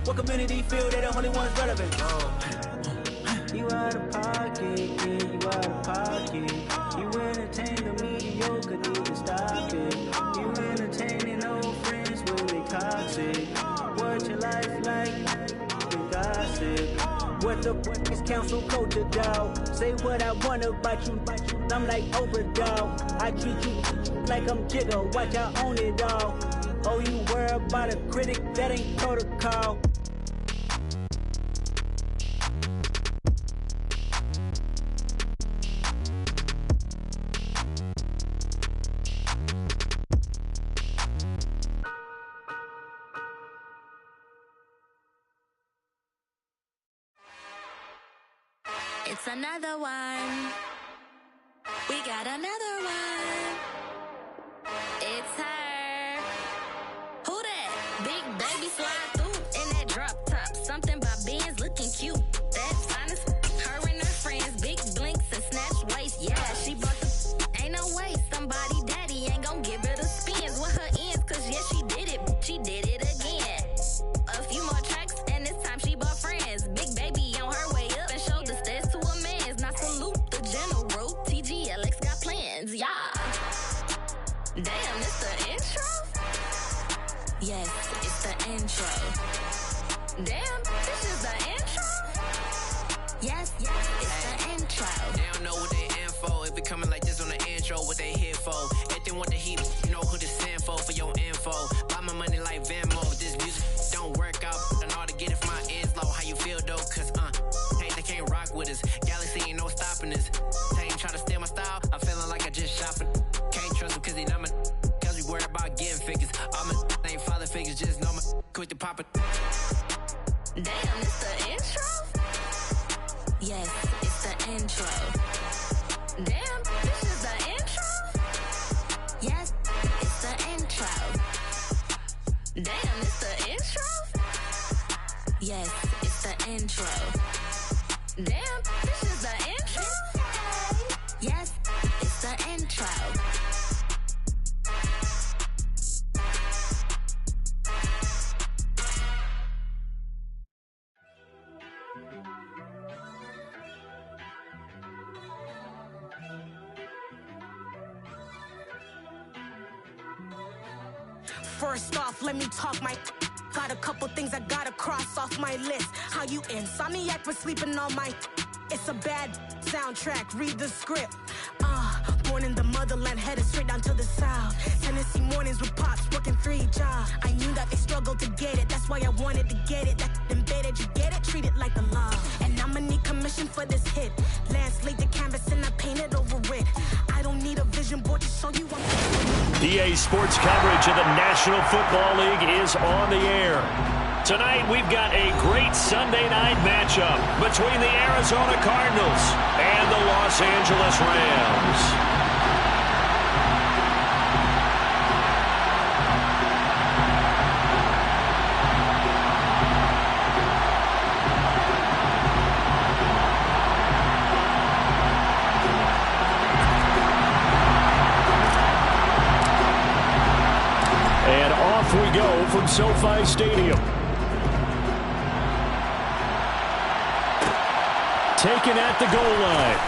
What community feel they're the only ones relevant? You out of pocket, yeah, you out of pocket. You entertain the mediocre, need to stop it. You entertaining old friends when they toxic. What your life like, you gossip. What the fuck is council culture, dog? Say what I want about you, I'm like overdog. I treat you like I'm Jigga, watch I own it all. Oh, you worry about a critic, that ain't protocol. It's another one. We got another one. It's her. Who that? Big baby slide through in that drop top. Something by Benz looking cute. That's honest. Her and her friends, big blinks and snatch waist. Yeah, she bought the. Ain't no way somebody daddy ain't gon' give her the spins with her ends. Cause yeah, she did it. She did it again. A few more tracks and this time she bought friends. Big baby on her way up and showed the stairs to a man's. Now salute the general. TGLX got plans, yeah. Damn, it's the intro? Yes, it's the intro. Damn, this is the intro? Yes, it's the intro. They don't know what they in for. If it coming like this on the intro, what they here for? If they want the heat, you know who to send for your info. Buy my money like Venmo. If this music don't work out, I know how to get it from my ends low. How you feel though? Cause hey, they can't rock with us. Galaxy ain't no stopping this. They ain't try to steal my style. I'm feeling like I just shot for. Can't trust them cause they not my. Cause we worried about getting figures. All my ain't father figures, just know my quick to pop it. Damn, it's the intro? Yes, it's the intro. Damn, this is the intro? Yes, it's the intro. Damn, it's the intro? Yes, it's the intro. Damn, this is the intro? Yes, it's the intro. First off, let me talk my. Got a couple things I gotta cross off my list. How you insomniac for sleeping on my. It's a bad soundtrack, read the script. Born in the motherland, headed straight down to the south. Tennessee mornings with pops, working 3 jobs. I knew that they struggled to get it, that's why I wanted to get it. That embedded, you get it, treat it like a law. And I'ma need commission for this hit. Lance laid the canvas and I painted over it. I don't need a vision board to show you I'm. EA Sports coverage of the National Football League is on the air. Tonight, we've got a great Sunday night matchup between the Arizona Cardinals and the Los Angeles Rams. And off we go from SoFi Stadium. Taken at the goal line.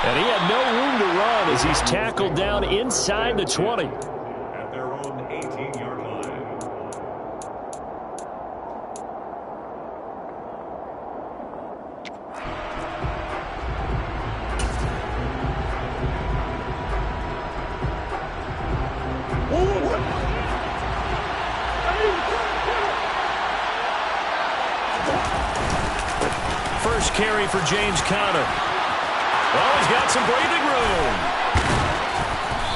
And he had no room to run as he's tackled down inside the 20. At their own 18-yard line. First carry for James Conner. Well, he's got some breathing room.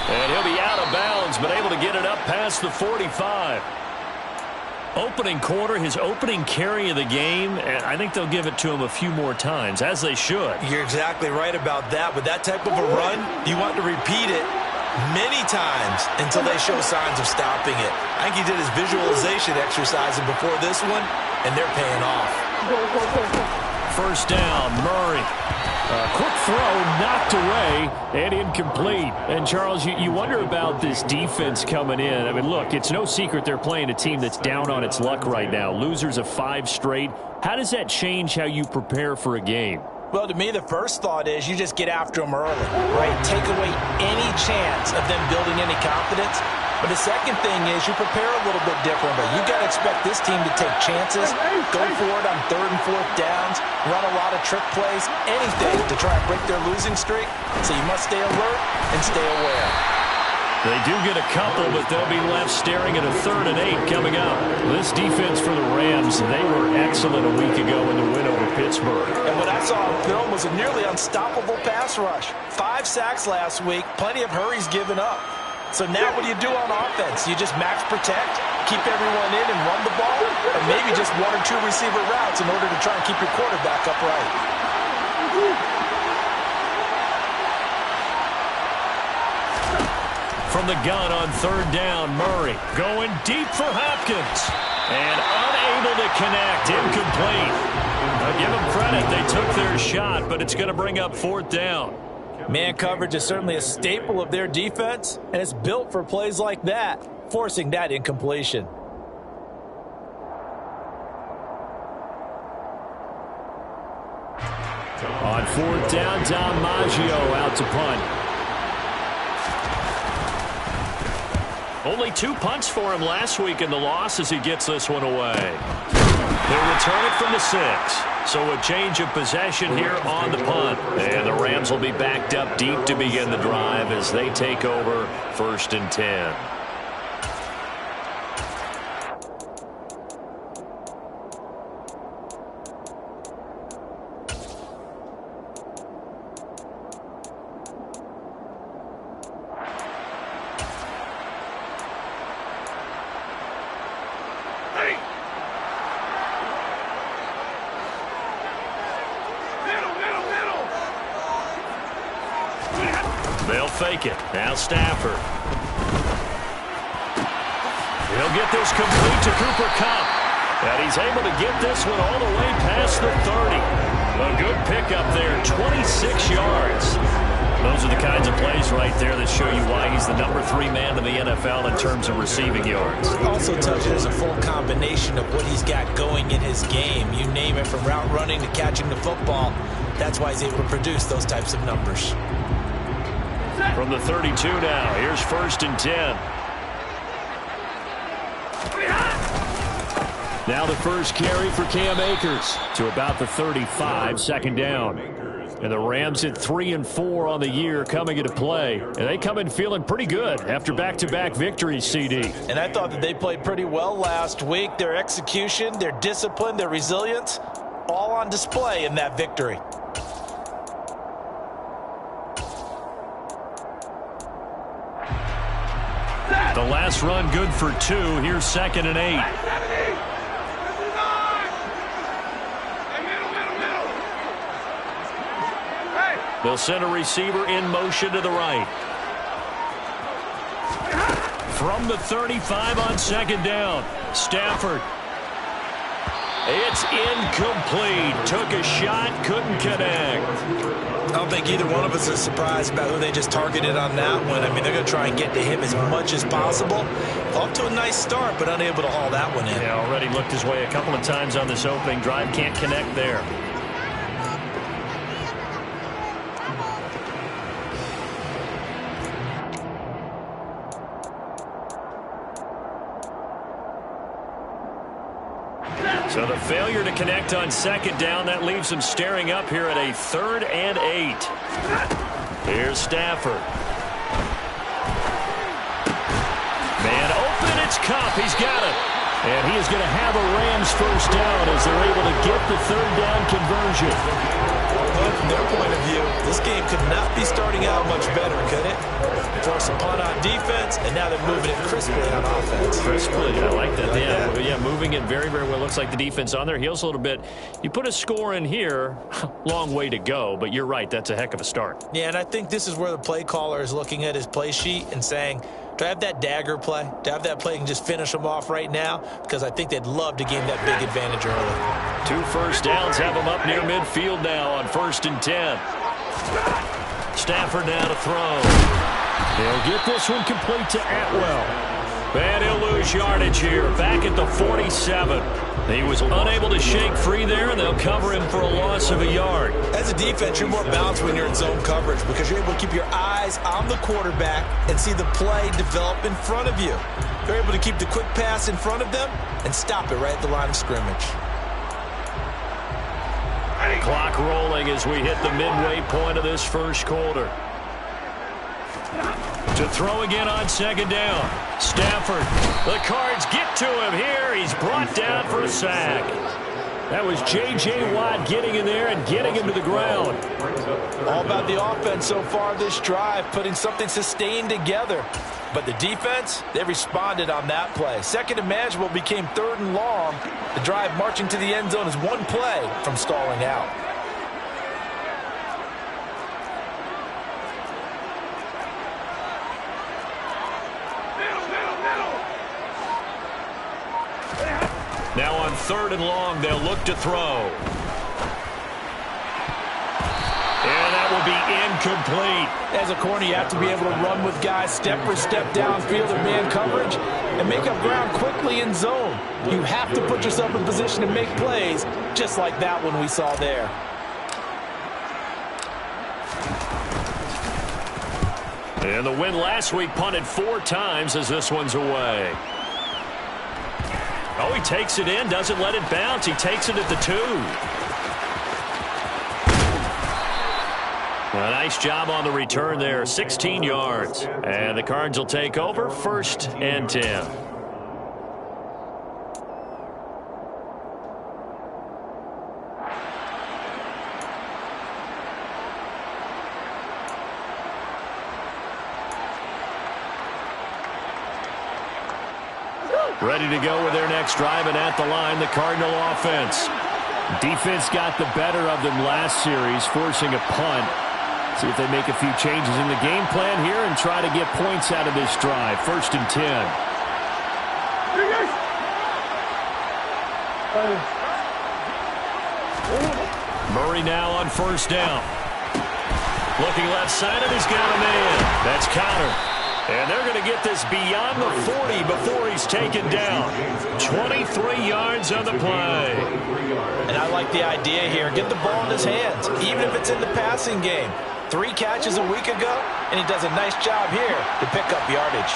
And he'll be out of bounds, but able to get it up past the 45. Opening quarter, his opening carry of the game, and I think they'll give it to him a few more times, as they should. You're exactly right about that. With that type of a run, you want to repeat it many times until they show signs of stopping it. I think he did his visualization exercising before this one, and they're paying off. first down. Murray. Quick throw, knocked away, and incomplete. And, Charles, you wonder about this defense coming in. I mean, look, it's no secret they're playing a team that's down on its luck right now. Losers of 5 straight. How does that change how you prepare for a game? Well, to me, the first thought is you just get after them early, right? Take away any chance of them building any confidence. But the second thing is you prepare a little bit differently. You got to expect this team to take chances, go for it on 3rd and 4th downs, run a lot of trick plays, anything to try and break their losing streak. So you must stay alert and stay aware. They do get a couple, but they'll be left staring at a 3rd and 8 coming up. This defense for the Rams, they were excellent a week ago in the win over Pittsburgh. And what I saw on film was a nearly unstoppable pass rush. 5 sacks last week, plenty of hurries given up. So now what do you do on offense? You just max protect, keep everyone in and run the ball, or maybe just 1 or 2 receiver routes in order to try and keep your quarterback upright. From the gun on 3rd down, Murray going deep for Hopkins. And unable to connect, incomplete. I'll give them credit, they took their shot, but it's going to bring up 4th down. Man coverage is certainly a staple of their defense, and it's built for plays like that, forcing that incompletion. On 4th down, Dom Maggio out to punt. Only 2 punts for him last week in the loss as he gets this one away. They'll return it from the 6. So a change of possession here on the punt. And the Rams will be backed up deep to begin the drive as they take over 1st and 10. They'll fake it. Now Stafford. He'll get this complete to Cooper Kupp. And he's able to get this one all the way past the 30. A good pickup there, 26 yards. Those are the kinds of plays right there that show you why he's the number 3 man in the NFL in terms of receiving yards. It also tells you there's a full combination of what he's got going in his game. You name it, from route running to catching the football. That's why he's able to produce those types of numbers. From the 32 now, here's 1st and 10. Now the first carry for Cam Akers to about the 35, 2nd down. And the Rams at 3-4 on the year coming into play. And they come in feeling pretty good after back-to-back victories, CD. And I thought that they played pretty well last week. Their execution, their discipline, their resilience, all on display in that victory. The last run good for 2. Here's 2nd and 8. They'll send a receiver in motion to the right. From the 35 on 2nd down, Stafford. It's incomplete. Took a shot, couldn't connect. I don't think either one of us is surprised about who they just targeted on that one. I mean, they're going to try and get to him as much as possible. Off to a nice start, but unable to haul that one in. Yeah, already looked his way a couple of times on this opening drive. Can't connect there. So the failure to connect on 2nd down, that leaves them staring up here at a 3rd and 8. Here's Stafford. Man open, it's Kupp. He's got it. And he is going to have a Rams first down as they're able to get the 3rd down conversion. Well, from their point of view, this game could not be starting out much better, could it? Force a punt on defense, and now they're moving it crisply on offense. Crisply, I like that. Yeah, moving it very, very well. Looks like the defense on their heels a little bit. You put a score in here, long way to go, but you're right, that's a heck of a start. Yeah, and I think this is where the play caller is looking at his play sheet and saying, To have that dagger play, to have that play and just finish them off right now, because I think they'd love to gain that big advantage early. 2 first downs have them up near midfield now on 1st and 10. Stafford now to throw. He'll get this one complete to Atwell. And he'll lose yardage here, back at the 47. He was unable to shake free there, and they'll cover him for a loss of a yard. As a defense, you're more balanced when you're in zone coverage because you're able to keep your eyes on the quarterback and see the play develop in front of you. You're able to keep the quick pass in front of them and stop it right at the line of scrimmage. Clock rolling as we hit the midway point of this first quarter. To throw again on 2nd down. Stafford. The Cards get to him here. He's brought down for a sack. That was J.J. Watt getting in there and getting him to the ground. All about the offense so far this drive, putting something sustained together. But the defense, they responded on that play. 2nd and manageable became 3rd and long. The drive marching to the end zone is 1 play from stalling out. Now on 3rd and long, they'll look to throw. And that will be incomplete. As a corner, you have to be able to run with guys step for step downfield in man coverage and make up ground quickly in zone. You have to put yourself in position to make plays, just like that one we saw there. And the win last week punted 4 times as this one's away. Oh, he takes it in, doesn't let it bounce. He takes it at the 2. A nice job on the return there, 16 yards. And the Cards will take over 1st and 10. Ready to go with their next drive, and at the line, the Cardinal offense. Defense got the better of them last series, forcing a punt. See if they make a few changes in the game plan here and try to get points out of this drive. 1st and 10. Murray now on 1st down. Looking left side, and he's got a man. That's Counter. And they're going to get this beyond the 40 before he's taken down. 23 yards on the play. And I like the idea here. Get the ball in his hands, even if it's in the passing game. 3 catches a week ago, and he does a nice job here to pick up yardage.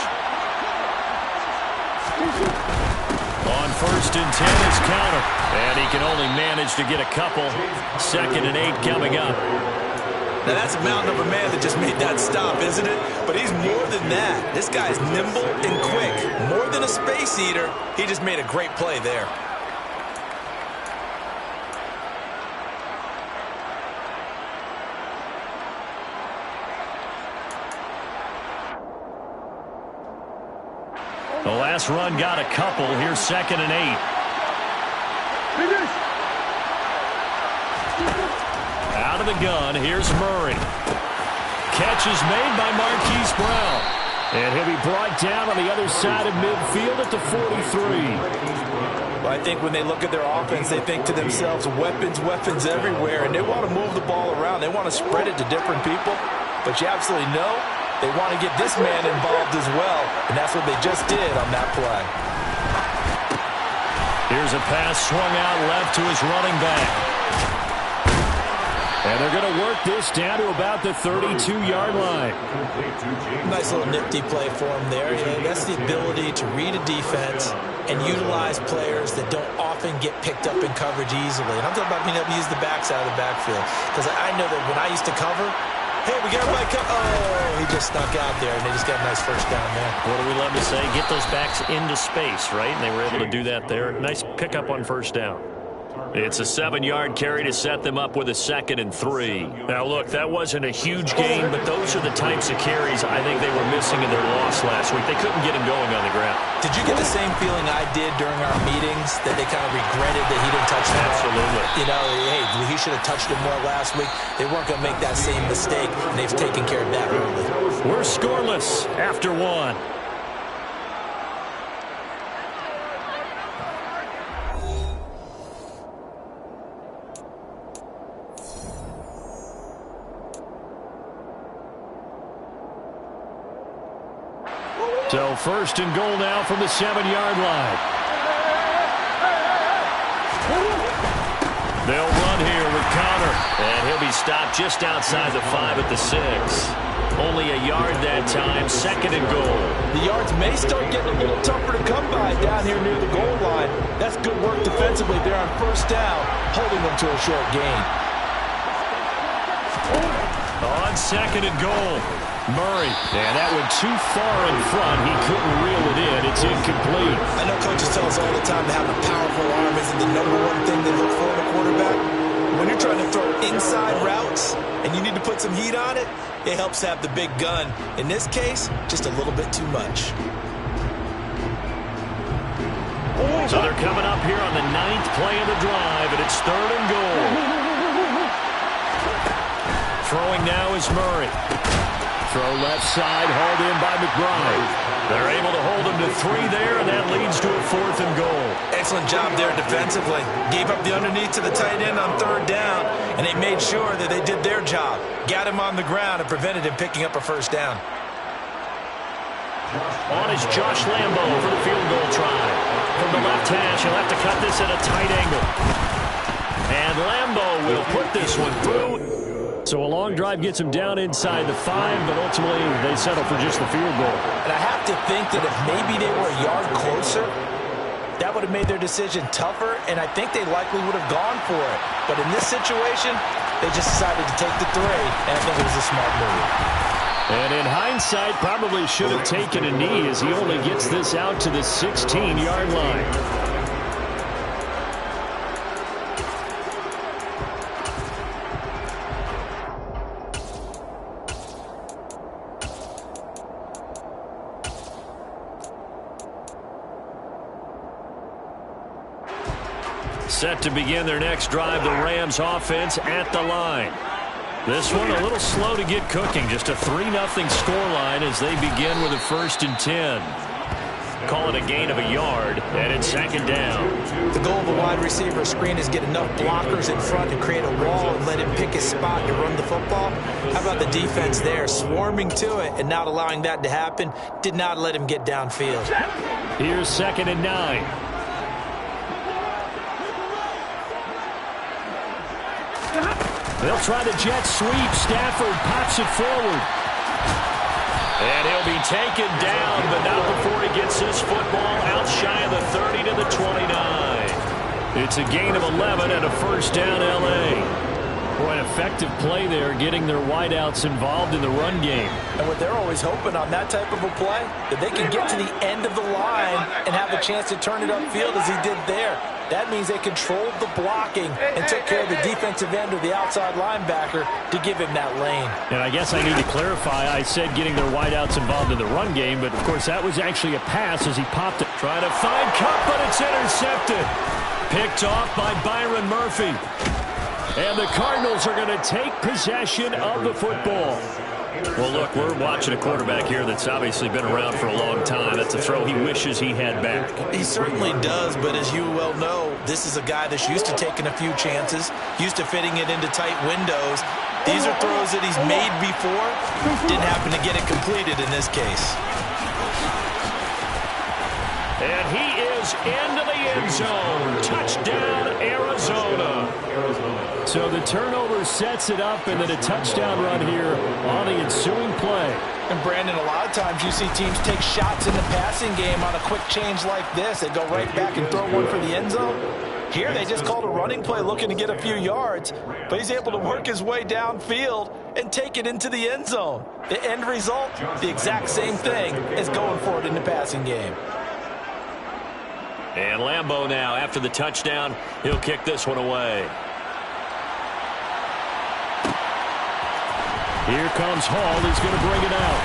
On 1st and 10 is Counter. And he can only manage to get a couple. 2nd and 8 coming up. Now, that's a mountain of a man that just made that stop, isn't it? But he's more than that. This guy's nimble and quick. More than a space eater, he just made a great play there. The last run got a couple. Here's 2nd and 8. Out of the gun, here's Murray. Catch is made by Marquise Brown. And he'll be brought down on the other side of midfield at the 43. Well, I think when they look at their offense, they think to themselves, weapons, weapons everywhere. And they want to move the ball around. They want to spread it to different people. But you absolutely know they want to get this man involved as well. And that's what they just did on that play. Here's a pass swung out left to his running back. And they're going to work this down to about the 32-yard line. Nice little nifty play for him there. That's the ability to read a defense and utilize players that don't often get picked up in coverage easily. And I'm talking about being able to use the backside of the backfield. Because I know that when I used to cover, hey, we got everybody cover. Oh, he just snuck out there, and they just got a nice first down there. What do we love to say? Get those backs into space, right? And they were able to do that there. Nice pickup on 1st down. It's a 7-yard carry to set them up with a 2nd and 3. Now, look, that wasn't a huge gain, but those are the types of carries I think they were missing in their loss last week. They couldn't get him going on the ground. Did you get the same feeling I did during our meetings, that they kind of regretted that he didn't touch the ball? Absolutely. You know, hey, he should have touched him more last week. They weren't going to make that same mistake, and they've taken care of that early. We're scoreless after 1. So first and goal now from the 7-yard line. They'll run here with Connor. And he'll be stopped just outside the 5 at the 6. Only a yard that time, second and goal. The yards may start getting a little tougher to come by down here near the goal line. That's good work defensively there on first down, holding them to a short gain. On second and goal, Murray. And that went too far in front. He couldn't reel it in. It's incomplete. I know coaches tell us all the time to have a powerful arm isn't the number one thing they look for in a quarterback. When you're trying to throw inside routes and you need to put some heat on it, it helps have the big gun. In this case, just a little bit too much. So they're coming up here on the 9th play of the drive, and it's third and goal. Throwing now is Murray. Throw left side, hauled in by McBride. They're able to hold him to 3 there, and that leads to a 4th and goal. Excellent job there defensively. Gave up the underneath to the tight end on third down, and they made sure that they did their job. Got him on the ground and prevented him picking up a first down. On is Josh Lambo for the field goal try. From the left hash, he'll have to cut this at a tight angle. And Lambo will put this one through. So a long drive gets him down inside the 5, but ultimately they settle for just the field goal. And I have to think that if maybe they were a yard closer, that would have made their decision tougher, and I think they likely would have gone for it. But in this situation, they just decided to take the 3, and I think it was a smart move. And in hindsight, probably should have taken a knee as he only gets this out to the 16-yard line. Set to begin their next drive, the Rams offense at the line. This one a little slow to get cooking. Just a 3-0 scoreline as they begin with a 1st and 10. Call it a gain of a yard, and it's second down. The goal of a wide receiver screen is get enough blockers in front to create a wall and let him pick his spot to run the football. How about the defense there, swarming to it and not allowing that to happen? Did not let him get downfield. Here's 2nd and 9. They'll try the jet sweep. Stafford pops it forward. And he'll be taken down, but not before he gets his football out shy of the 30 to the 29. It's a gain of 11 and a first down L.A. Boy, an effective play there, getting their wideouts involved in the run game. And what they're always hoping on that type of a play, that they can get to the end of the line and have a chance to turn it upfield as he did there. That means they controlled the blocking and took care of the defensive end or the outside linebacker to give him that lane. And I guess I need to clarify, I said getting their wideouts involved in the run game, but of course that was actually a pass as he popped it. Trying to find Cup, but it's intercepted. Picked off by Byron Murphy. And the Cardinals are going to take possession of the football. Well, look, we're watching a quarterback here that's obviously been around for a long time. That's a throw he wishes he had back. He certainly does, but as you well know, this is a guy that's used to taking a few chances, used to fitting it into tight windows. These are throws that he's made before. Didn't happen to get it completed in this case. And he is into the end zone. Touchdown, Arizona. So the turnover sets it up, and then a touchdown run here on the ensuing play. And Brandon, a lot of times you see teams take shots in the passing game on a quick change like this. They go right back and throw one for the end zone. Here they just called a running play looking to get a few yards, but he's able to work his way downfield and take it into the end zone. The end result, the exact same thing as going for it in the passing game. And Lambo now, after the touchdown, he'll kick this one away. Here comes Hall. He's going to bring it out.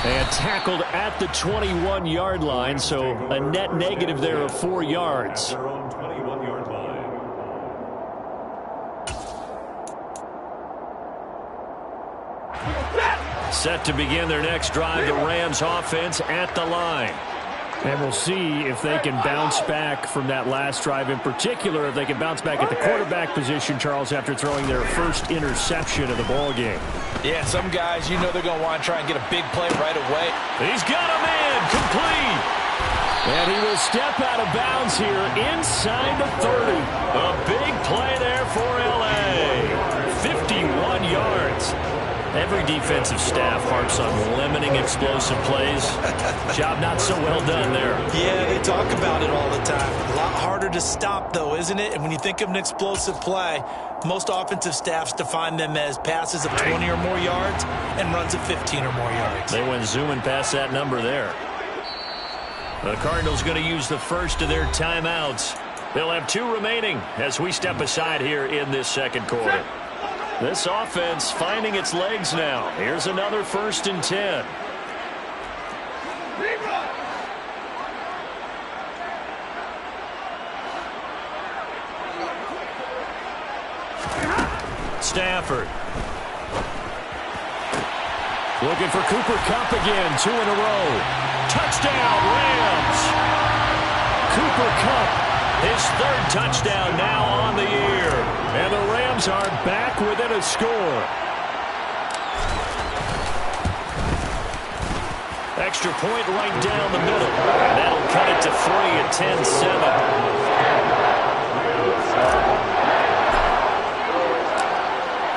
And tackled at the 21-yard line, so a net negative there of 4 yards. Their own 21-yard line. Set to begin their next drive, the Rams offense at the line. And we'll see if they can bounce back from that last drive, in particular, if they can bounce back at the quarterback position, Charles, after throwing their first interception of the ball game. Yeah, some guys, you know they're going to want to try and get a big play right away. He's got a man, complete. And he will step out of bounds here inside the 30. A big play there for L.A. 51 yards. Every defensive staff harps on limiting explosive plays. Job not so well done there. Yeah, they talk about it all the time. A lot harder to stop, though, isn't it? And when you think of an explosive play, most offensive staffs define them as passes of 20 or more yards and runs of 15 or more yards. They went zooming past that number there. The Cardinals going to use the first of their timeouts. They'll have 2 remaining as we step aside here in this second quarter. This offense finding its legs now. Here's another 1st and 10. Stafford. Looking for Cooper Kupp again. 2 in a row. Touchdown, Rams. Cooper Kupp. His 3rd touchdown now on the year. And the Rams are back within a score. Extra point right down the middle. And that'll cut it to 3 at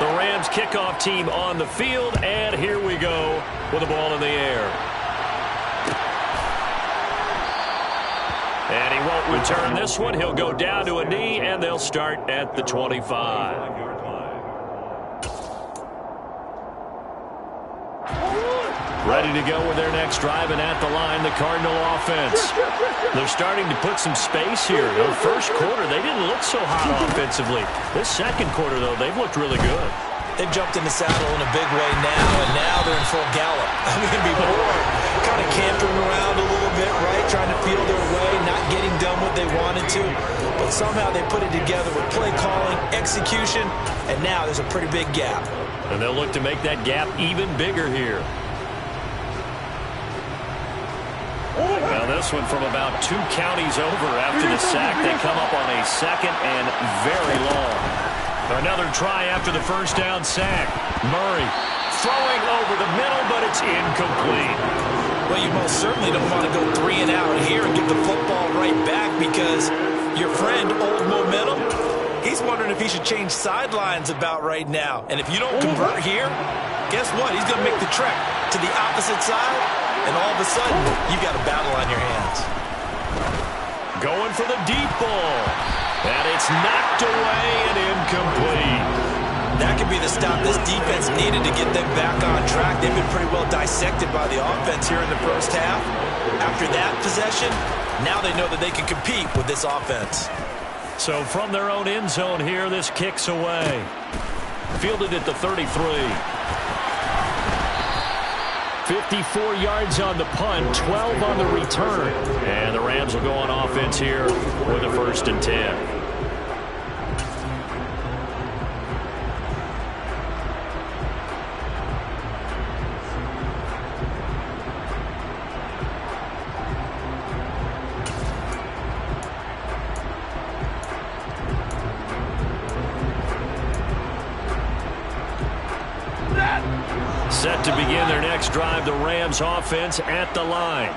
10-7. The Rams kickoff team on the field. And here we go with the ball in the air. And he won't return this one. He'll go down to a knee, and they'll start at the 25. Ready to go with their next drive, and at the line, the Cardinal offense. They're starting to put some space here. The first quarter, they didn't look so hot offensively. This second quarter, though, they've looked really good. They've jumped in the saddle in a big way now, and now they're in full gallop. I mean, before, kind of cantering around a little bit, right? Trying to feel their way, not getting done what they wanted to. But somehow they put it together with play calling, execution, and now there's a pretty big gap. And they'll look to make that gap even bigger here. Now this one from about 2 counties over after the sack. They come up on a 2nd and very long. Another try after the first down sack. Murray throwing over the middle, but it's incomplete. Well, you most certainly don't want to go 3 and out here and get the football right back, because your friend, Old Momentum, he's wondering if he should change sidelines about right now. And if you don't convert here, guess what? He's going to make the trek to the opposite side, and all of a sudden, you've got a battle on your hands. Going for the deep ball. And it's knocked away and incomplete. That could be the stop this defense needed to get them back on track. They've been pretty well dissected by the offense here in the first half. After that possession, now they know that they can compete with this offense. So from their own end zone here, this kicks away. Fielded at the 33. 54 yards on the punt, 12 on the return. And the Rams will go on offense here with a 1st and 10. Set to begin their next drive, the Rams offense at the line.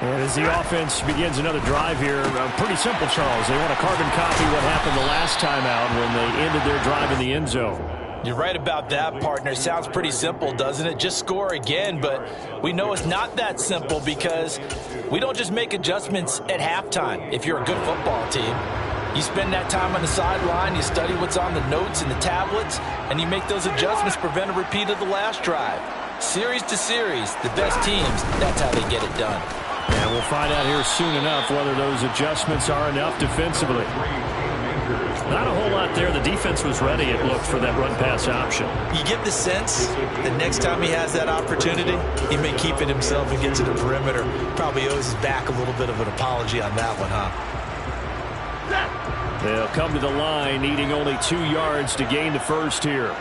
And as the offense begins another drive here, pretty simple, Charles. They want to carbon copy what happened the last time out when they ended their drive in the end zone. You're right about that, partner. Sounds pretty simple, doesn't it? Just score again, but we know it's not that simple, because we don't just make adjustments at halftime if you're a good football team. You spend that time on the sideline, you study what's on the notes and the tablets, and you make those adjustments to prevent a repeat of the last drive. Series to series, the best teams, that's how they get it done. And we'll find out here soon enough whether those adjustments are enough defensively. Not a whole lot there. The defense was ready, it looked, for that run-pass option. You get the sense that next time he has that opportunity, he may keep it himself and get to the perimeter. Probably owes his back a little bit of an apology on that one, huh? They'll come to the line, needing only 2 yards to gain the first here.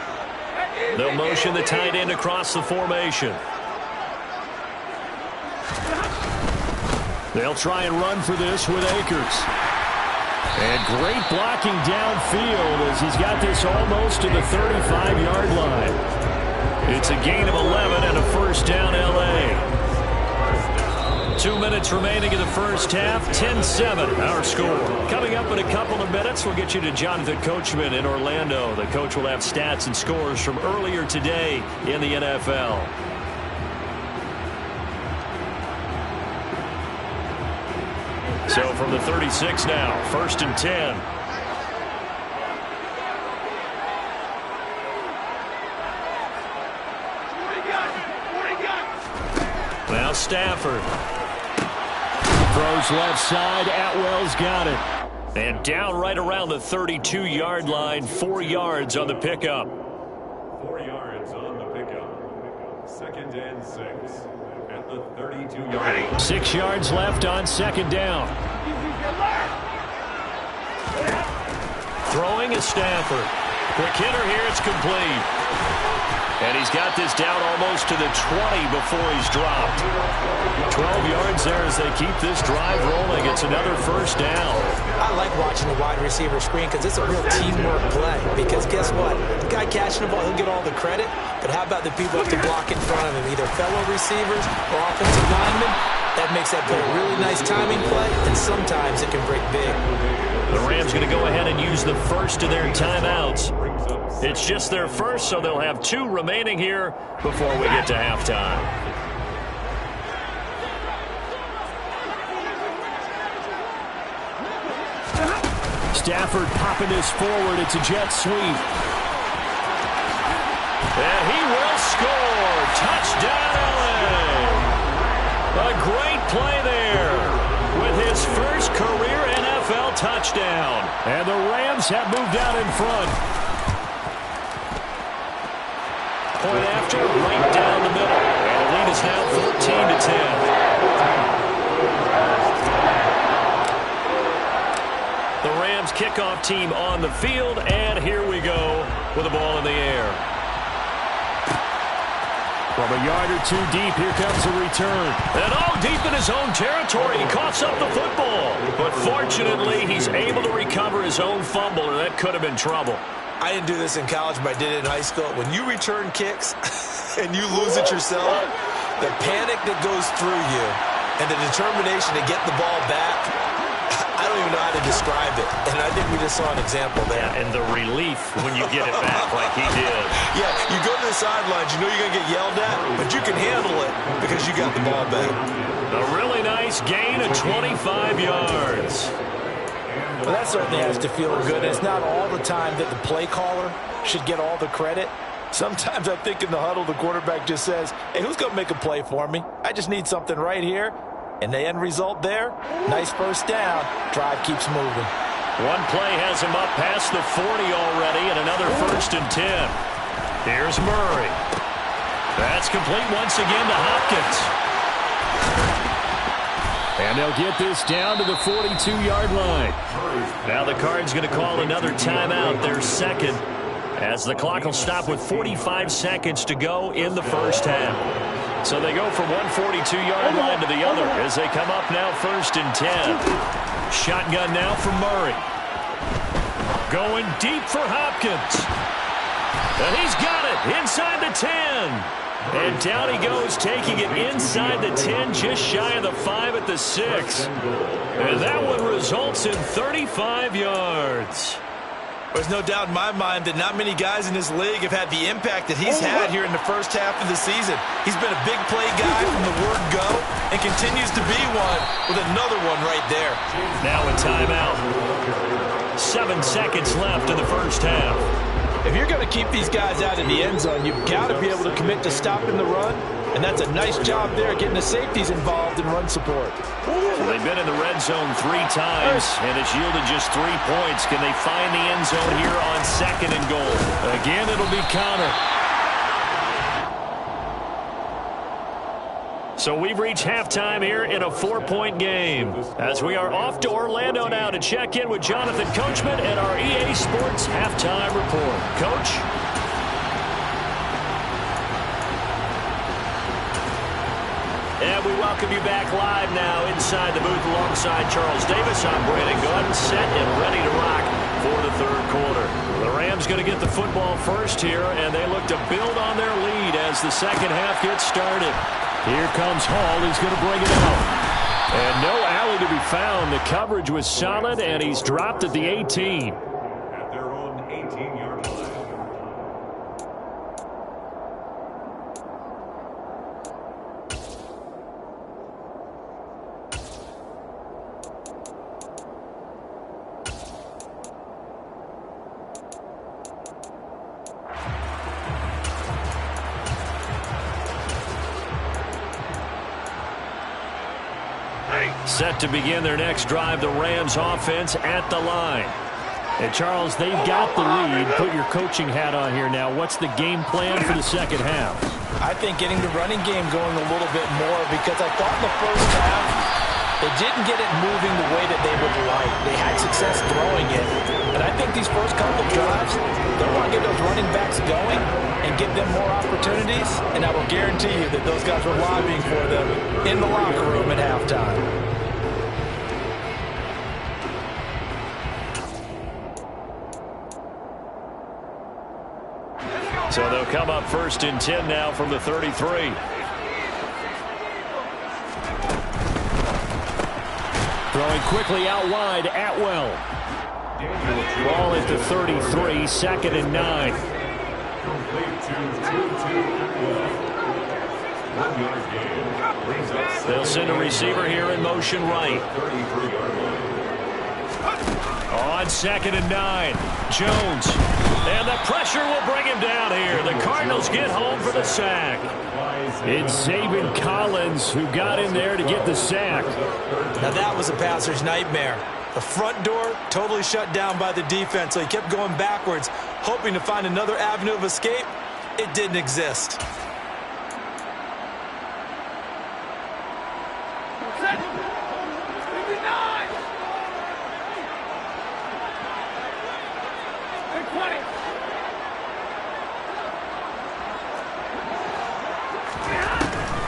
They'll motion the tight end across the formation. They'll try and run for this with Akers. And great blocking downfield as he's got this almost to the 35-yard line. It's a gain of 11 and a first down L.A. 2 minutes remaining in the first half, 10-7 our score. Coming up in a couple of minutes, we'll get you to Jonathan Coachman in Orlando. The coach will have stats and scores from earlier today in the NFL. So from the 36 now, 1st and 10. Now Stafford. Throws left side. Atwell's got it. And down right around the 32-yard line. 4 yards on the pickup. 4 yards on the pickup. 2nd and 6 at the 32-yard line. 6 yards left on 2nd down. Throwing is Stafford. Quick hitter here. It's complete. And he's got this down almost to the 20 before he's dropped. 12 yards there as they keep this drive rolling. It's another first down. I like watching the wide receiver screen because it's a real teamwork play. Because guess what? The guy catching the ball, he'll get all the credit. But how about the people have to block in front of him, either fellow receivers or offensive linemen? That makes that play a really nice timing play, and sometimes it can break big. The Rams going to go ahead and use the first of their timeouts. It's just their first, so they'll have 2 remaining here before we get to halftime. Stafford popping this forward. It's a jet sweep. And he will score. Touchdown, LA. A great play there with his first career NFL touchdown. And the Rams have moved out in front. Point after, right down the middle. And the lead is now 14-10. The Rams kickoff team on the field, and here we go with the ball in the air. From a yard or 2 deep, here comes a return. And all deep in his own territory, he coughs up the football. But fortunately, he's able to recover his own fumble, and that could have been trouble. I didn't do this in college, but I did it in high school. When you return kicks and you lose it yourself, the panic that goes through you and the determination to get the ball back, I don't even know how to describe it. And I think we just saw an example there. Yeah, and the relief when you get it back like he did. Yeah, you go to the sidelines, you know you're going to get yelled at, but you can handle it because you got the ball back. A really nice gain of 25 yards. Well, that certainly has to feel good. It's not all the time that the play caller should get all the credit. Sometimes I think in the huddle, the quarterback just says, hey, who's going to make a play for me? I just need something right here. And the end result there, nice first down. Drive keeps moving. One play has him up past the 40 already, and another 1st and 10. Here's Murray. That's complete once again to Hopkins. And they'll get this down to the 42-yard line. Now the Cards going to call another timeout, their second, as the clock will stop with 45 seconds to go in the first half. So they go from one 42-yard line to the other as they come up now 1st and 10. Shotgun now from Murray. Going deep for Hopkins. And he's got it inside the 10. And down he goes, taking it inside the 10, just shy of the 5 at the 6. And that one results in 35 yards. There's no doubt in my mind that not many guys in this league have had the impact that he's had here in the first half of the season. He's been a big play guy from the word go and continues to be one with another one right there. Now a timeout. 7 seconds left in the first half. If you're going to keep these guys out of the end zone, you've got to be able to commit to stopping the run, and that's a nice job there getting the safeties involved in run support. So they've been in the red zone 3 times, and it's yielded just 3 points. Can they find the end zone here on 2nd and goal? Again, it'll be counter. So we've reached halftime here in a 4-point game, as we are off to Orlando now to check in with Jonathan Coachman and our EA Sports Halftime Report. Coach? And we welcome you back live now inside the booth alongside Charles Davis. I'm Brandon Gunn, set and ready to rock for the third quarter. The Rams going to get the football first here, and they look to build on their lead as the second half gets started. Here comes Hall. He's going to bring it out. And no alley to be found. The coverage was solid, and he's dropped at the 18. At their own 18-yard line. Set to begin their next drive, the Rams offense at the line. And Charles, they've got the lead. Put your coaching hat on here now. What's the game plan for the second half? I think getting the running game going a little bit more, because I thought in the first half they didn't get it moving the way that they would like. They had success throwing it. And I think these first couple drives, they want to get those running backs going and give them more opportunities. And I will guarantee you that those guys were lobbying for them in the locker room at halftime. So they'll come up first and 10 now from the 33. Throwing quickly out wide, Atwell. Ball at the 33, second and 9. They'll send a receiver here in motion right. On second and 9, Jones. And the pressure will bring him down here. The Cardinals get home for the sack. It's Zaven Collins who got in there to get the sack. Now that was a passer's nightmare. The front door totally shut down by the defense, so he kept going backwards, hoping to find another avenue of escape. It didn't exist.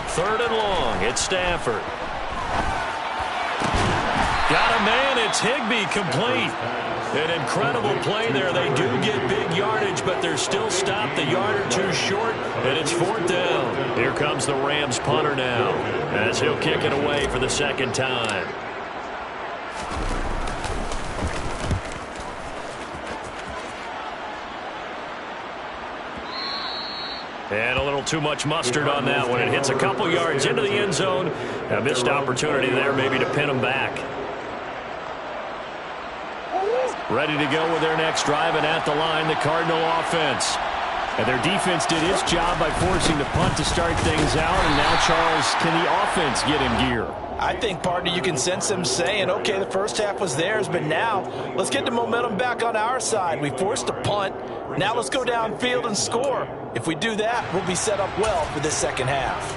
Third and long, it's Stafford. Got a man, it's Higbee, complete. An incredible play there. They do get big yardage, but they're still stopped a yard or two short, and it's fourth down. Here comes the Rams punter now, as he'll kick it away for the second time. And a little too much mustard on that one. It hits a couple yards into the end zone. A missed opportunity there maybe to pin them back. Ready to go with their next drive, and at the line, the Cardinal offense. And their defense did its job by forcing the punt to start things out. And now, Charles, can the offense get in gear? I think, partner, you can sense them saying, okay, the first half was theirs, but now let's get the momentum back on our side. We forced a punt. Now let's go downfield and score. If we do that, we'll be set up well for this second half.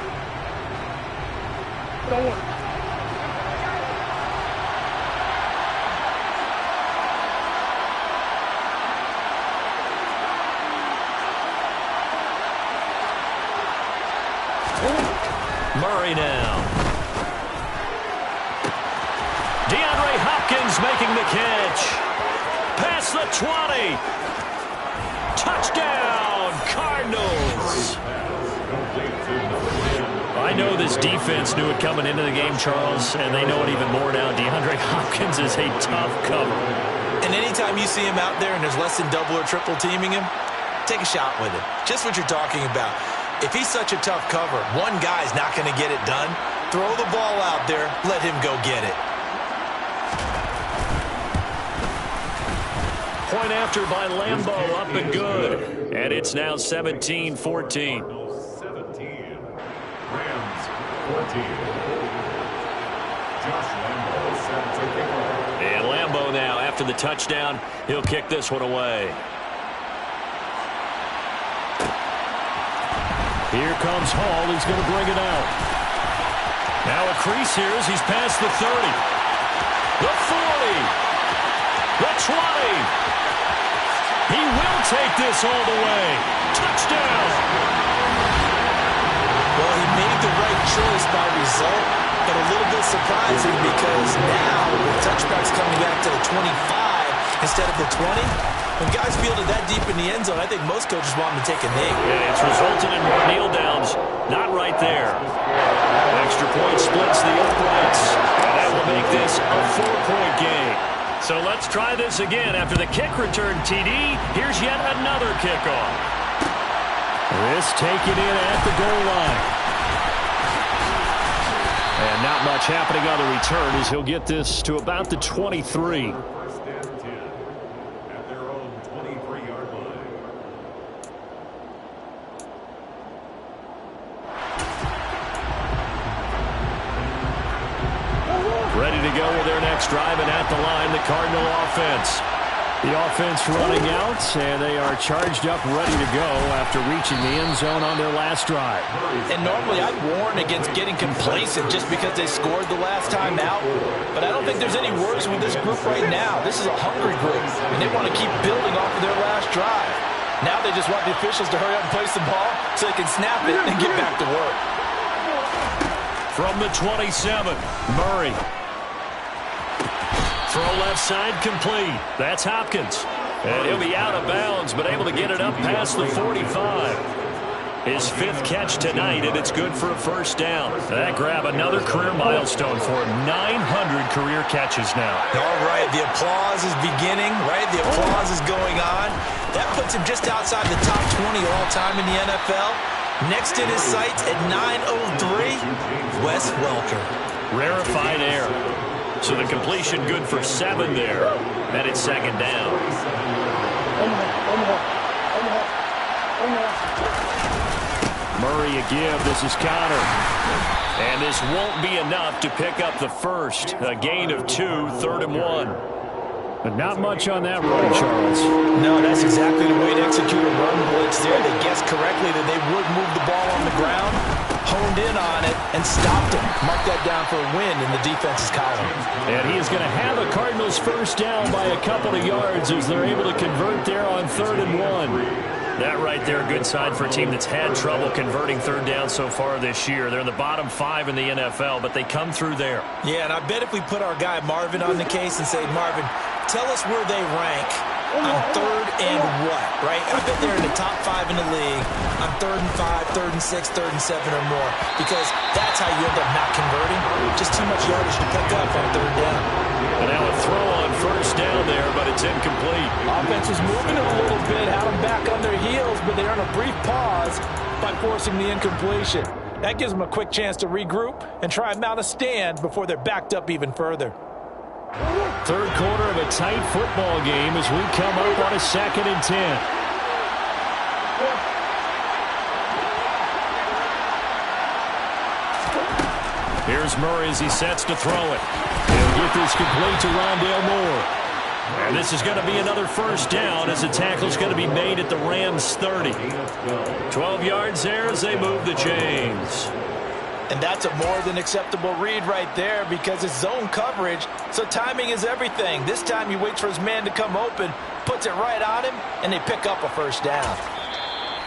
Murray now. DeAndre Hopkins making the catch. Past the 20. Touchdown, Cardinals. I know this defense knew it coming into the game, Charles, and they know it even more now. DeAndre Hopkins is a tough cover. And anytime you see him out there and there's less than double or triple teaming him, take a shot with him. Just what you're talking about. If he's such a tough cover, one guy's not going to get it done. Throw the ball out there, let him go get it. Point after by Lambeau, up and good. And it's now 17-14. 17. Rams 14. Josh Lambeau set to kick off. And Lambeau now, after the touchdown, he'll kick this one away. Here comes Hall. He's going to bring it out. Now a crease here as he's past the 30. The 40. The 20. He will take this all the way. Touchdown. Well, he made the right necessarily by result, but a little bit surprising because now with touchbacks coming back to the 25 instead of the 20, when guys fielded that deep in the end zone, I think most coaches want them to take a knee. Yeah, it's resulted in more kneel downs. Not right there. Extra point splits the uprights, and that will make this a 4-point game. So let's try this again. After the kick return TD, here's yet another kickoff. This taken in at the goal line. And not much happening on the return as he'll get this to about the 23. First and 10 at their own 23-yard line. Ready to go with their next drive, and at the line, the Cardinal offense. The offense running out, and they are charged up, ready to go after reaching the end zone on their last drive. And normally I'd warn against getting complacent just because they scored the last time out, but I don't think there's any worries with this group right now. This is a hungry group, and they want to keep building off of their last drive. Now they just want the officials to hurry up and place the ball so they can snap it and get back to work. From the 27, Murray. Throw left side complete. That's Hopkins. And he'll be out of bounds, but able to get it up past the 45. His 5th catch tonight, and it's good for a first down. That grab another career milestone for him. 900 career catches now. All right, the applause is beginning, right? The applause is going on. That puts him just outside the top 20 all-time in the NFL. Next in his sights at 903, Wes Welker. Rarefied air. So the completion good for 7 there. And it's second down. Murray a give. This is Connor. And this won't be enough to pick up the first. A gain of 2, 3rd and 1. But not much on that run, Charles. No, that's exactly the way to execute a run blitz there. They guessed correctly that they would move the ball on the ground, honed in on it, and stopped it. Mark that down for a win in the defense's column. And he is going to have a Cardinals first down by a couple of yards as they're able to convert there on 3rd and 1. That right there, good sign for a team that's had trouble converting 3rd down so far this year. They're in the bottom 5 in the NFL, but they come through there. Yeah, and I bet if we put our guy Marvin on the case and say, Marvin, tell us where they rank on 3rd and what, right? I bet they're in the top 5 in the league on 3rd and 5, 3rd and 6, 3rd and 7 or more, because that's how you end up not converting. Just too much yardage to pick up on 3rd down. And now a throw on first down there, but it's incomplete. Offense was moving it a little bit, had them back on their heels, but they earn a brief pause by forcing the incompletion. That gives them a quick chance to regroup and try and mount a stand before they're backed up even further. 3rd quarter of a tight football game as we come up on a 2nd and 10. Here's Murray as he sets to throw it. He'll get this complete to Rondale Moore. And this is going to be another first down as the tackle's going to be made at the Rams' 30. 12 yards there as they move the chains. And that's a more than acceptable read right there because it's zone coverage, so timing is everything. This time he waits for his man to come open, puts it right on him, and they pick up a first down.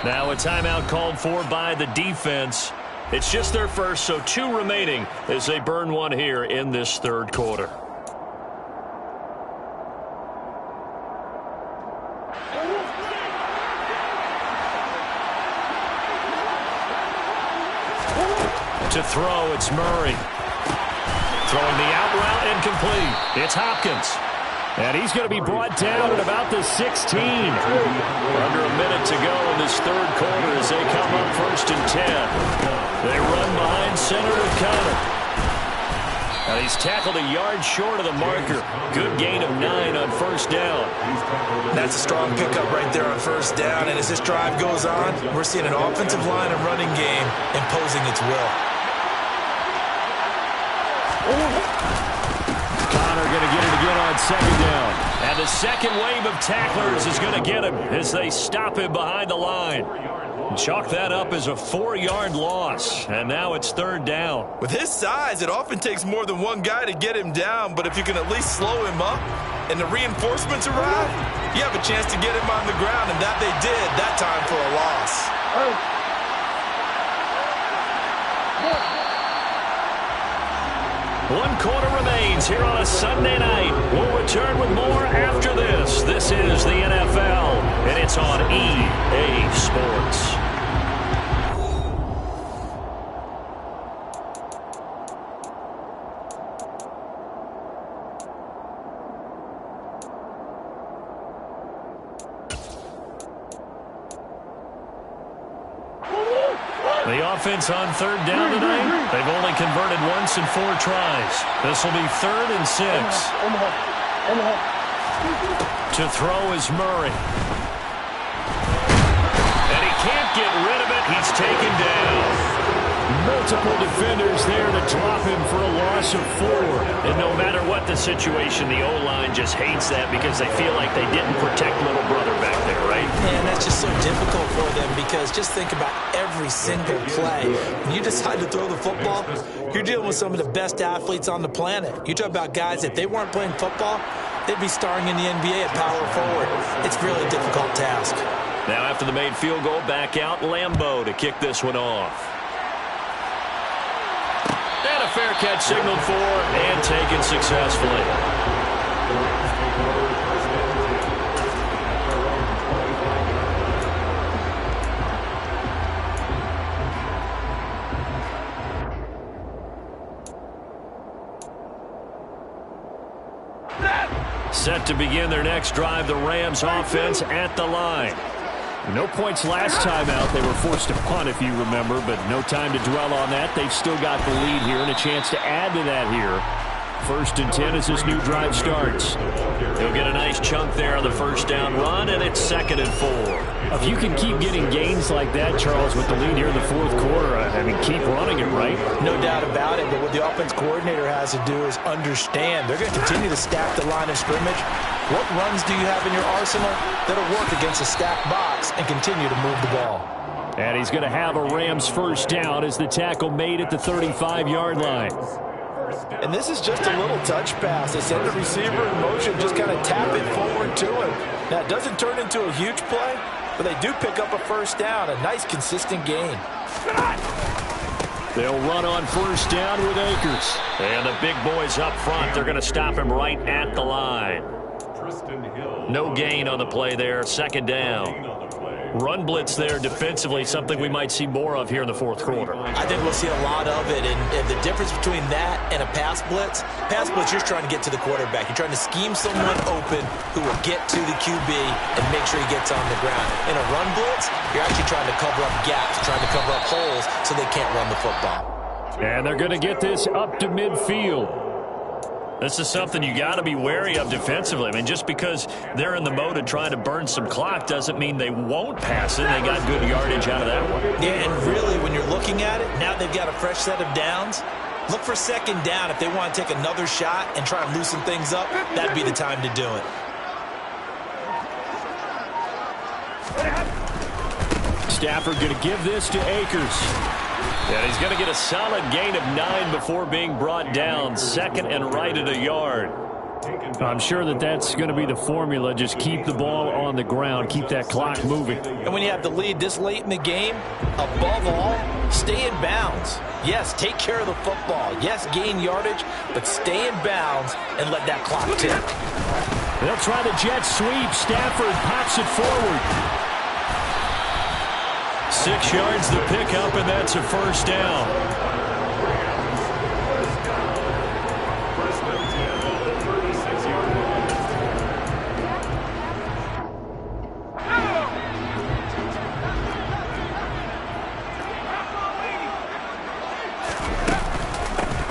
Now a timeout called for by the defense. It's just their first, so 2 remaining as they burn one here in this 3rd quarter. To throw, it's Murray. Throwing the out route incomplete. It's Hopkins. And he's going to be brought down at about the 16. Under a minute to go in this 3rd quarter as they come up 1st and 10. They run behind center with Connor. And he's tackled a yard short of the marker. Good gain of 9 on first down. That's a strong pickup right there on first down. And as this drive goes on, we're seeing an offensive line and running game imposing its will. Connor going to get it again on 2nd down. And the second wave of tacklers is going to get him as they stop him behind the line. Chalk that up as a 4-yard loss, and now it's 3rd down. With his size, it often takes more than one guy to get him down, but if you can at least slow him up and the reinforcements arrive, you have a chance to get him on the ground, and that they did that time for a loss. 1 quarter remains here on a Sunday night. We'll return with more after this. This is the NFL, and it's on EA Sports. The offense on 3rd down tonight. They've only converted once in 4 tries. This will be 3rd and 6. To throw is Murray. And he can't get rid of it. He's taken down. Multiple defenders there to drop him for a loss of 4. And no matter what the situation, the O-line just hates that because they feel like they didn't protect little brother back there, right? Man, that's just so difficult for them because just think about every single play. When you decide to throw the football, you're dealing with some of the best athletes on the planet. You talk about guys, if they weren't playing football, they'd be starring in the NBA at power forward. It's really a difficult task. Now after the made field goal, back out Lambeau to kick this one off. And a fair catch signaled for and taken successfully. Set to begin their next drive, the Rams offense at the line. No points last time out. They were forced to punt, if you remember, but no time to dwell on that. They've still got the lead here and a chance to add to that here. 1st and 10 as this new drive starts. He'll get a nice chunk there on the 1st down run, and it's 2nd and 4. If you can keep getting gains like that, Charles, with the lead here in the 4th quarter, I mean, keep running it, right? No doubt about it, but what the offense coordinator has to do is understand they're going to continue to stack the line of scrimmage. What runs do you have in your arsenal that'll work against a stacked box and continue to move the ball? And he's going to have a Rams 1st down as the tackle made at the 35-yard line. And this is just a little touch pass. They send the receiver in motion, just kind of tap it forward to him. Now, it doesn't turn into a huge play, but they do pick up a 1st down, a nice, consistent gain. They'll run on 1st down with Akers. And the big boys up front, they're going to stop him right at the line. No gain on the play there, 2nd down. Run blitz there defensively, something we might see more of here in the 4th quarter. I think we'll see a lot of it, and the difference between that and a pass blitz, you're trying to get to the quarterback. You're trying to scheme someone open who will get to the QB and make sure he gets on the ground. In a run blitz, you're actually trying to cover up gaps, trying to cover up holes so they can't run the football. And they're going to get this up to midfield. This is something you got to be wary of defensively. I mean, just because they're in the mode of trying to burn some clock doesn't mean they won't pass it. They got good yardage out of that one. Yeah, and really, when you're looking at it, now they've got a fresh set of downs. Look for 2nd down. If they want to take another shot and try and loosen things up, that'd be the time to do it. Stafford going to give this to Akers. And he's going to get a solid gain of 9 before being brought down. 2nd and right at a yard. I'm sure that's going to be the formula. Just keep the ball on the ground. Keep that clock moving. And when you have the lead this late in the game, above all, stay in bounds. Yes, take care of the football. Yes, gain yardage, but stay in bounds and let that clock tick. They'll try the jet sweep. Stafford pops it forward. 6 yards the pickup, and that's a 1st down.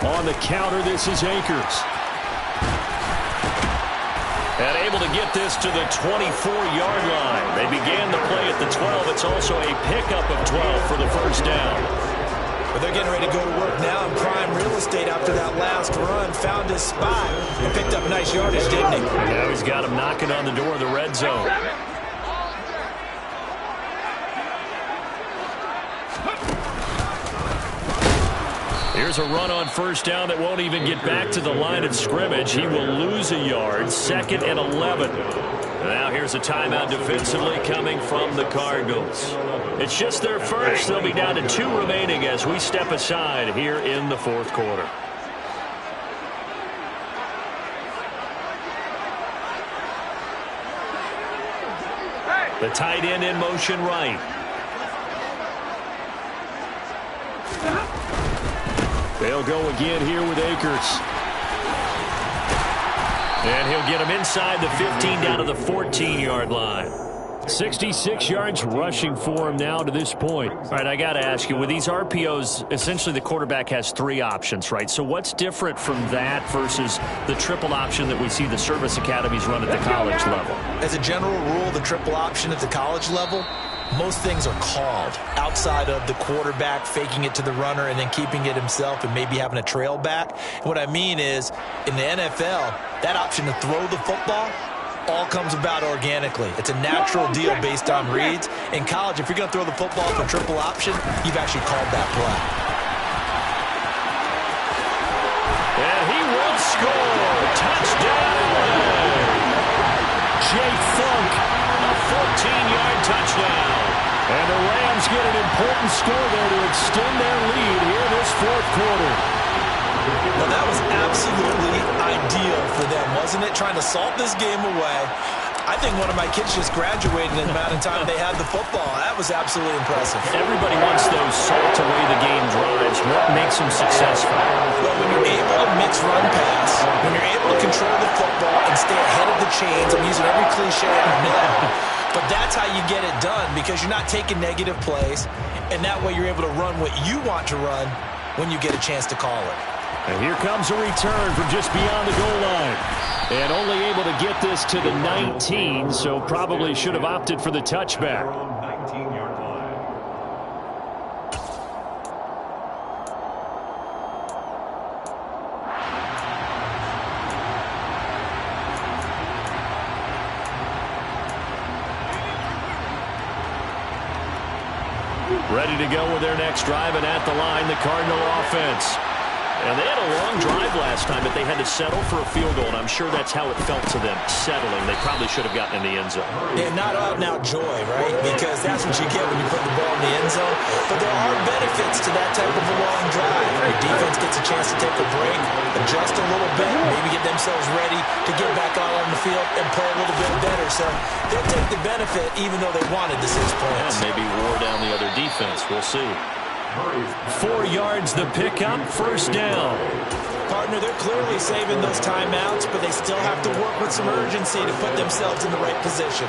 On the counter, this is Akers. And able to get this to the 24-yard line. They began the play at the 12. It's also a pickup of 12 for the 1st down. But they're getting ready to go to work now in prime real estate after that last run. Found his spot and picked up nice yardage, didn't he? And now he's got him knocking on the door of the red zone. Here's a run on 1st down that won't even get back to the line of scrimmage. He will lose a yard. 2nd and 11. Now here's a timeout defensively coming from the Cardinals. It's just their first. They'll be down to 2 remaining as we step aside here in the 4th quarter. The tight end in motion right. They'll go again here with Akers. And he'll get him inside the 15 down to the 14-yard line. 66 yards rushing for him now to this point. All right, I got to ask you, with these RPOs, essentially the quarterback has 3 options, right? So what's different from that versus the triple option that we see the service academies run at the college level? As a general rule, the triple option at the college level, most things are called outside of the quarterback faking it to the runner and then keeping it himself and maybe having a trail back. And what I mean is, in the NFL, that option to throw the football all comes about organically. It's a natural deal based on reads. In college, if you're going to throw the football for triple option, you've actually called that play. And he will score. Touchdown. Jay Funk, a 14-yard touchdown. And the Rams get an important score there to extend their lead here this fourth quarter. Well, that was absolutely ideal for them, wasn't it? Trying to salt this game away. I think one of my kids just graduated in the amount of time they had the football. That was absolutely impressive. Everybody wants those salt away the game drives. What makes them successful? Well, when you're able to mix run pass, when you're able to control the football and stay ahead of the chains, I'm using every cliche I know, but that's how you get it done because you're not taking negative plays, and that way you're able to run what you want to run when you get a chance to call it. And here comes a return from just beyond the goal line. And only able to get this to the 19, so probably should have opted for the touchback. 19-yard line. Ready to go with their next drive, and at the line, the Cardinal offense. And they had a long drive last time, but they had to settle for a field goal, and I'm sure that's how it felt to them, settling. They probably should have gotten in the end zone. Yeah, not out-and-out joy, right? Because that's what you get when you put the ball in the end zone. But there are benefits to that type of a long drive. Your defense gets a chance to take a break, adjust a little bit, maybe get themselves ready to get back out on the field and play a little bit better. So they'll take the benefit even though they wanted the 6 points. And maybe wore down the other defense. We'll see. 4 yards the pickup, first down. Partner, they're clearly saving those timeouts, but they still have to work with some urgency to put themselves in the right position.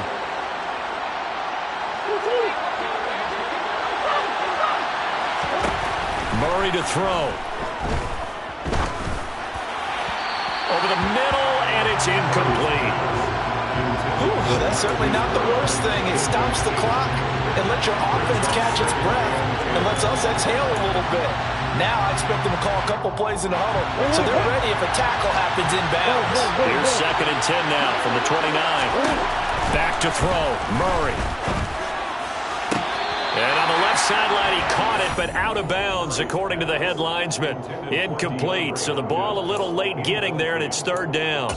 Murray to throw. Over the middle, and it's incomplete. Ooh, that's certainly not the worst thing. It stops the clock and lets your offense catch its breath and lets us exhale a little bit. Now I expect them to call a couple plays in the huddle, so they're ready if a tackle happens inbounds. Here's 2nd and 10 now from the 29. Back to throw, Murray. And on the left sideline, he caught it, but out of bounds, according to the head linesman. Incomplete, so the ball a little late getting there, and it's 3rd down.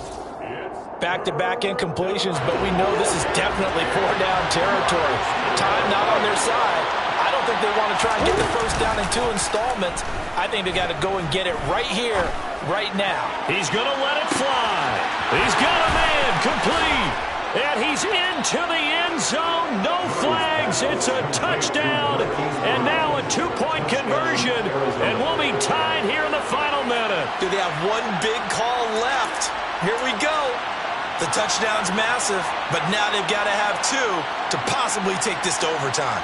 Back-to-back incompletions, but we know this is definitely 4-down territory. Time not on their side. I don't think they want to try and get the first down in 2 installments. I think they got to go and get it right here, right now. He's going to let it fly. He's got a man, complete. And he's into the end zone. No flags. It's a touchdown. And now a 2-point conversion. And we'll be tied here in the final minute. Do they have one big call left? Here we go. The touchdown's massive, but now they've got to have 2 to possibly take this to overtime.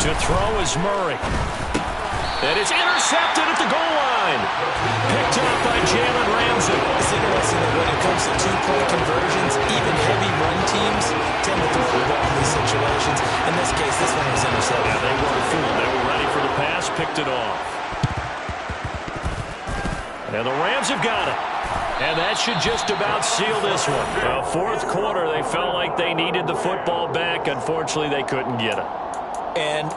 To throw is Murray. That is intercepted at the goal line. Picked up by Jalen Ramsey. It's interesting that when it comes to 2-point conversions, even heavy run teams tend to throw the ball in these situations. In this case, this one was intercepted. Yeah, they weren't fooled. They were ready for the pass, picked it off. And the Rams have got it. And that should just about seal this one. Well, 4th quarter, they felt like they needed the football back. Unfortunately, they couldn't get it. And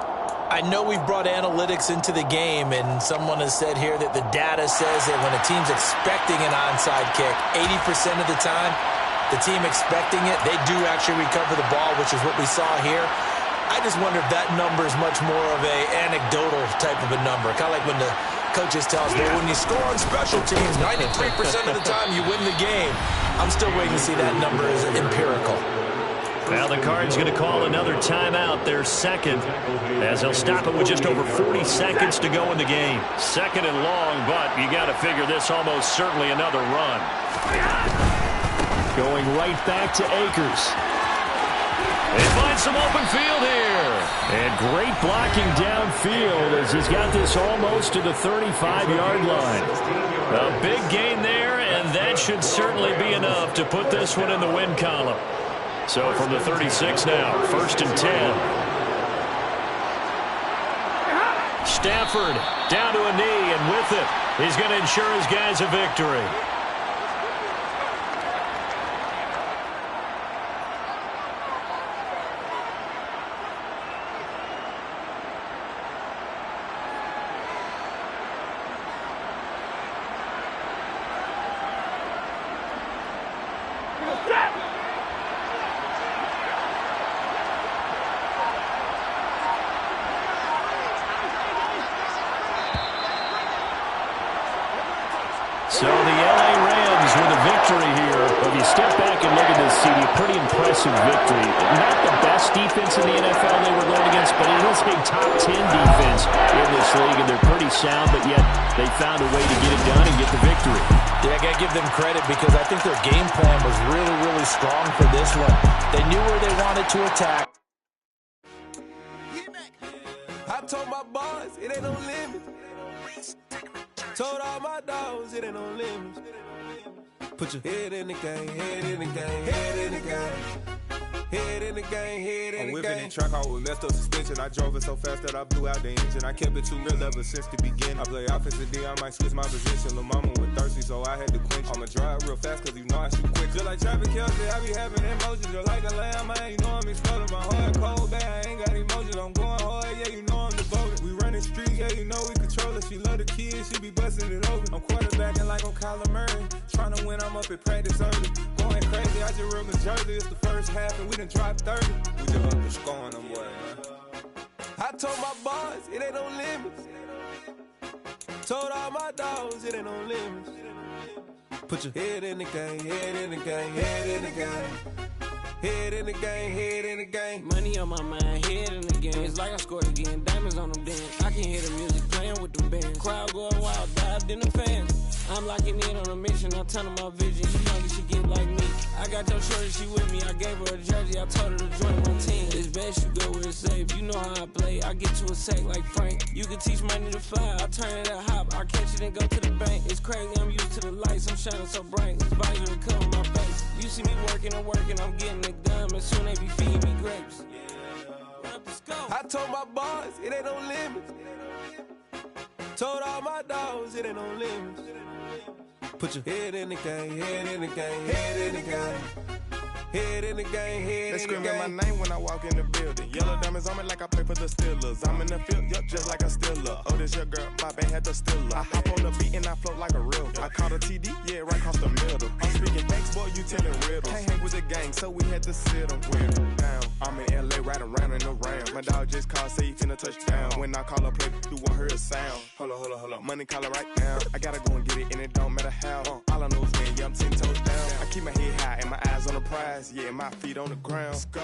I know we've brought analytics into the game, and someone has said here that the data says that when a team's expecting an onside kick, 80% of the time, the team expecting it, they do actually recover the ball, which is what we saw here. I just wonder if that number is much more of a anecdotal type of a number. Kind of like when the coaches tell us, well, when you score on special teams, 93% of the time you win the game. I'm still waiting to see that number as empirical. Now the Cards going to call another timeout, their second, as they'll stop it with just over 40 seconds to go in the game. Second and long, but you got to figure this almost certainly another run. Going right back to Akers. They find some open field here. And great blocking downfield as he's got this almost to the 35-yard line. A big gain there, and that should certainly be enough to put this one in the win column. So from the 36 now, 1st and 10. Stafford down to a knee, and with it, he's going to ensure his guys a victory. So the L.A. Rams with a victory here. If you step back and look at this, CD, pretty impressive victory. Not the best defense in the NFL they were going against, but it is a top 10 defense in this league, and they're pretty sound, but yet they found a way to get it done and get the victory. Yeah, I got to give them credit because I think their game plan was really, really strong for this one. They knew where they wanted to attack. I told my boys, it ain't no limit. Told all my dogs, it ain't no limits. Put your head in the game, head in the game, head in the game. Head in the game, head in the game. I'm whipping and track out with messed up suspension. I drove it so fast that I blew out the engine. I kept it too real ever since the beginning. I play offensive D, I might switch my position. Lil' mama was thirsty, so I had to quench. I'ma drive real fast, cause you know I shoot quick. Just like Travis Kelce, I be having emotions. Just like a lamb, man, you know I'm exploding. My heart cold, bad, I ain't got emotions. I'm going hard, yeah, you know I'm devoted. We running streets, yeah, you know we control it. She love the kids, she be busting it over. I'm quarterbacking like I'm Kyler Murray. Trying to win, I'm up at practice early. Going crazy, I just rub my jersey. It's the first half, and we done dropped 30. We just up to scoring them, boy, man. I told my boys, it ain't no limits. Told all my dogs, it ain't no limits. Put your head in the game, head in the game, head in the game. Head in the game, head in the game. Money on my mind, head in the game. It's like I scored again, diamonds on them dance. I can hear the music playing with the band. Crowd going wild, dived in the fans. I'm locking in on a mission, I'm turning my vision. You young, you should get like me. I got your shorty, she with me. I gave her a jersey, I told her to join my team. It's best you go where it's safe. You know how I play, I get to a sack like Frank. You can teach money to fly, I turn it at hop. I catch it and go to the bank. It's crazy, I'm used to the lights, I'm shining so bright. This visor will cover my face. You see me working and working, I'm getting it done. And soon they be feeding me grapes. I told my boys, it ain't no limits. Told all my dogs, it ain't no limits. Put your head in the game, head in the game, head in the game. Head in the game, head in the game. They screaming my name when I walk in the building. Yellow diamonds on me like I play for the Steelers. I'm in the field, yup, just like a Steeler. Oh, this your girl, my band had the Steeler. I hop on the beat and I float like a real. I caught a TD, yeah, right across the middle. I'm speaking thanks, boy, you telling riddles. Can't hang with the gang, so we had to sit them down. I'm in LA, riding around in the Rams. My dog just called, say he finna touch down. When I call a play, you won't hear a sound. Hold up, money caller right now. I gotta go and get it, and it don't matter how. All I know is when, yeah, I'm 10 toes down. I keep my head high and my eyes on the prize. Yeah, my feet on the ground. Let's go.